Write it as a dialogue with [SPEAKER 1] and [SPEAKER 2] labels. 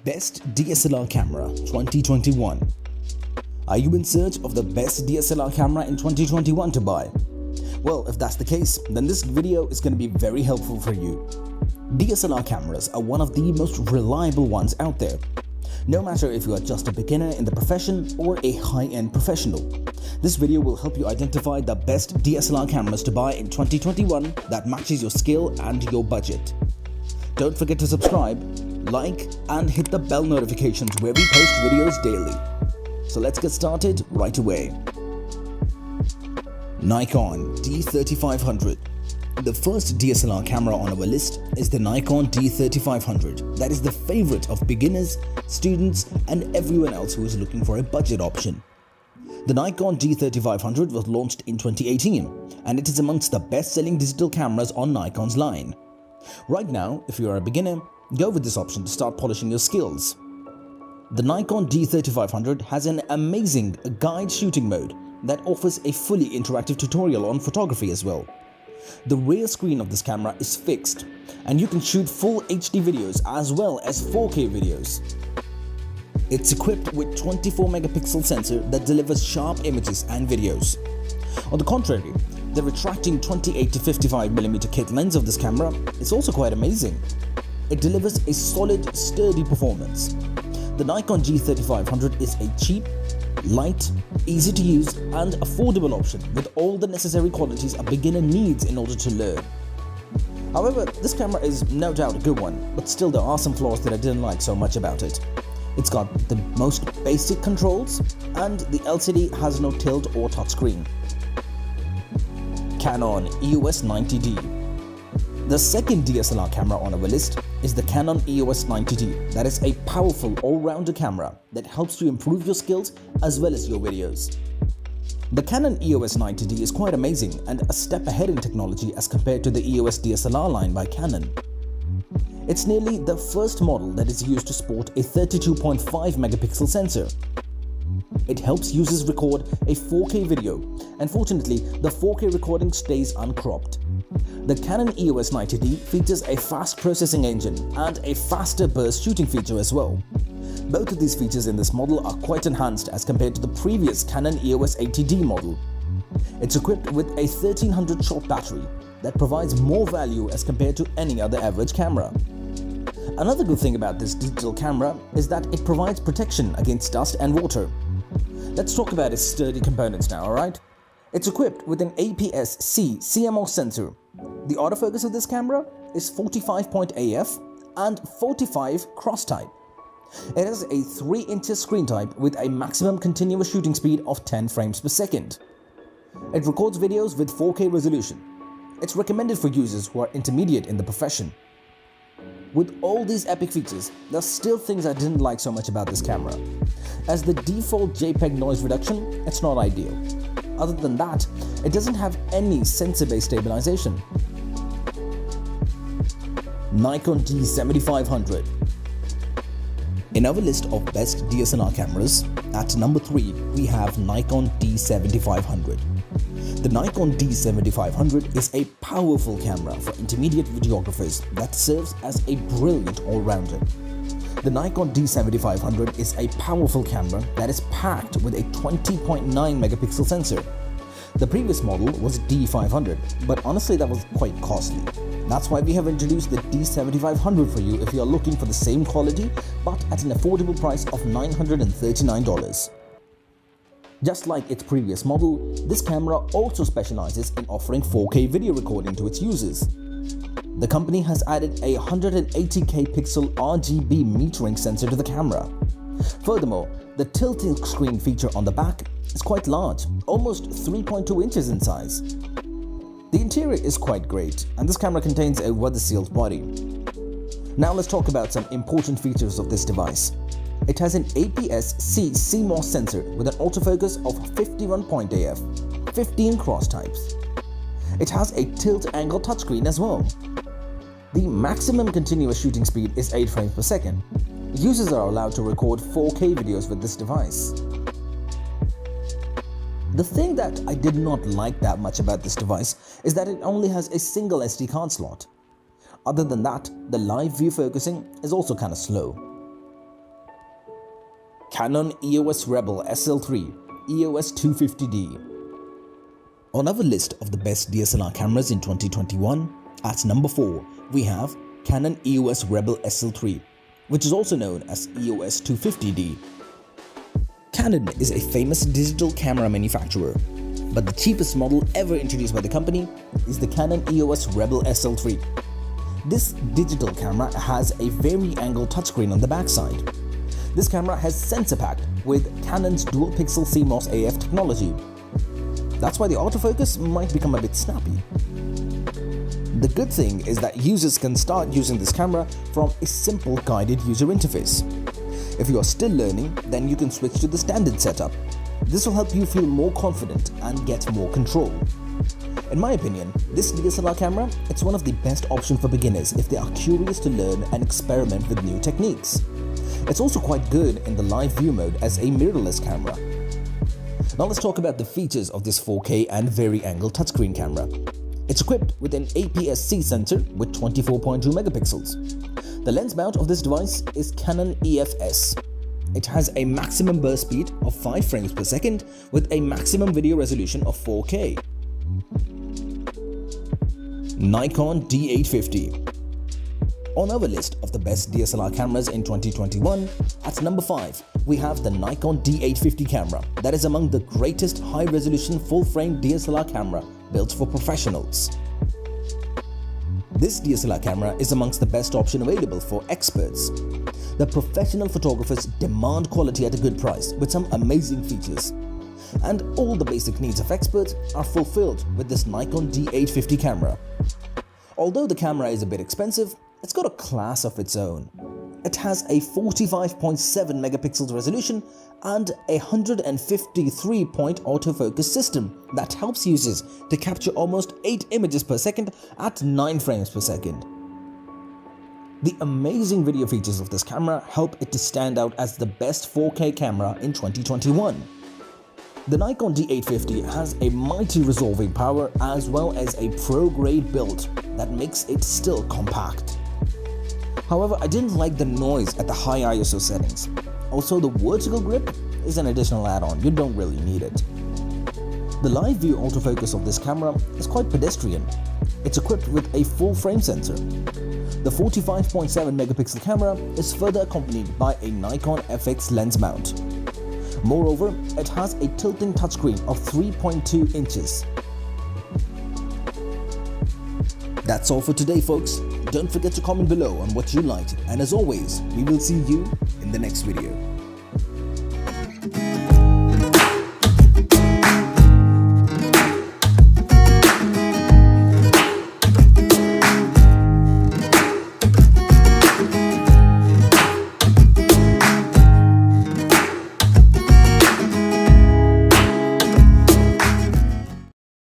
[SPEAKER 1] Best DSLR Camera 2021. Are you in search of the best DSLR camera in 2021 to buy? Well, if that's the case, then this video is going to be very helpful for you. DSLR cameras are one of the most reliable ones out there. No matter if you are just a beginner in the profession or a high-end professional, this video will help you identify the best DSLR cameras to buy in 2021 that matches your skill and your budget. Don't forget to subscribe, like, and hit the bell notifications where we post videos daily. So let's get started right away. Nikon D3500. The first DSLR camera on our list is the Nikon D3500 that is the favorite of beginners, students, and everyone else who is looking for a budget option. The Nikon D3500 was launched in 2018 and it is amongst the best-selling digital cameras on Nikon's line. Right now, if you are a beginner, go with this option to start polishing your skills. The Nikon D3500 has an amazing guide shooting mode that offers a fully interactive tutorial on photography as well. The rear screen of this camera is fixed and you can shoot full HD videos as well as 4K videos. It's equipped with 24 megapixel sensor that delivers sharp images and videos. On the contrary, the retracting 28 to 55mm kit lens of this camera is also quite amazing. It delivers a solid, sturdy performance. The Nikon D3500 is a cheap, light, easy to use and affordable option with all the necessary qualities a beginner needs in order to learn. However, this camera is no doubt a good one, but still there are some flaws that I didn't like so much about it. It's got the most basic controls and the LCD has no tilt or touchscreen. Canon EOS 90D. The second DSLR camera on our list is the Canon EOS 90D that is a powerful all-rounder camera that helps you improve your skills as well as your videos. The Canon EOS 90D is quite amazing and a step ahead in technology as compared to the EOS DSLR line by Canon. It's nearly the first model that is used to sport a 32.5 megapixel sensor. It helps users record a 4K video, and fortunately the 4K recording stays uncropped. The Canon EOS 90D features a fast processing engine and a faster burst shooting feature as well. Both of these features in this model are quite enhanced as compared to the previous Canon EOS 80D model. It's equipped with a 1300 shot battery that provides more value as compared to any other average camera. Another good thing about this digital camera is that it provides protection against dust and water. Let's talk about its sturdy components now, alright? It's equipped with an APS-C CMOS sensor. The autofocus of this camera is 45 AF and 45 cross type. It has a 3-inch screen type with a maximum continuous shooting speed of 10 frames per second. It records videos with 4K resolution. It's recommended for users who are intermediate in the profession. With all these epic features, there are still things I didn't like so much about this camera. As the default JPEG noise reduction, it's not ideal. Other than that, it doesn't have any sensor-based stabilization. Nikon D7500. In our list of best DSLR cameras, at number 3 we have Nikon D7500. The Nikon D7500 is a powerful camera for intermediate videographers that serves as a brilliant all-rounder. The Nikon D7500 is a powerful camera that is packed with a 20.9 megapixel sensor. The previous model was D500, but honestly that was quite costly. That's why we have introduced the D7500 for you if you are looking for the same quality but at an affordable price of $939. Just like its previous model, this camera also specializes in offering 4K video recording to its users. The company has added a 180K pixel RGB metering sensor to the camera. Furthermore, the tilting screen feature on the back is quite large, almost 3.2 inches in size. The interior is quite great, and this camera contains a weather-sealed body. Now let's talk about some important features of this device. It has an APS-C CMOS sensor with an autofocus of 51 AF, 15 cross types. It has a tilt angle touchscreen as well. The maximum continuous shooting speed is 8 frames per second. Users are allowed to record 4K videos with this device. The thing that I did not like that much about this device is that it only has a single SD card slot. Other than that, the live view focusing is also kind of slow. Canon EOS Rebel SL3 EOS 250D. On our list of the best DSLR cameras in 2021, at number 4, we have Canon EOS Rebel SL3, which is also known as EOS 250D. Canon is a famous digital camera manufacturer, but the cheapest model ever introduced by the company is the Canon EOS Rebel SL3. This digital camera has a vari-angle touchscreen on the backside. This camera has sensor pack with Canon's dual-pixel CMOS AF technology. That's why the autofocus might become a bit snappy. The good thing is that users can start using this camera from a simple guided user interface. If you are still learning, then you can switch to the standard setup. This will help you feel more confident and get more control. In my opinion, this DSLR camera, it's one of the best options for beginners if they are curious to learn and experiment with new techniques. It's also quite good in the live view mode as a mirrorless camera. Now let's talk about the features of this 4K and vari-angle touchscreen camera. It's equipped with an APS-C sensor with 24.2 megapixels. The lens mount of this device is Canon EOS. It has a maximum burst speed of 5 frames per second with a maximum video resolution of 4K. Nikon D850. On our list of the best DSLR cameras in 2021, at number 5, we have the Nikon D850 camera that is among the greatest high-resolution full-frame DSLR camera built for professionals. This DSLR camera is amongst the best option available for experts. The professional photographers demand quality at a good price with some amazing features. And all the basic needs of experts are fulfilled with this Nikon D850 camera. Although the camera is a bit expensive, it's got a class of its own. It has a 45.7 megapixels resolution and a 153-point autofocus system that helps users to capture almost 8 images per second at 9 frames per second. The amazing video features of this camera help it to stand out as the best 4K camera in 2021. The Nikon D850 has a mighty resolving power as well as a pro-grade build that makes it still compact. However, I didn't like the noise at the high ISO settings. Also, the vertical grip is an additional add-on, you don't really need it. The live view autofocus of this camera is quite pedestrian. It's equipped with a full frame sensor. The 45.7 megapixel camera is further accompanied by a Nikon FX lens mount. Moreover, it has a tilting touchscreen of 3.2 inches. That's all for today, folks. Don't forget to comment below on what you liked, and as always, we will see you in the next video.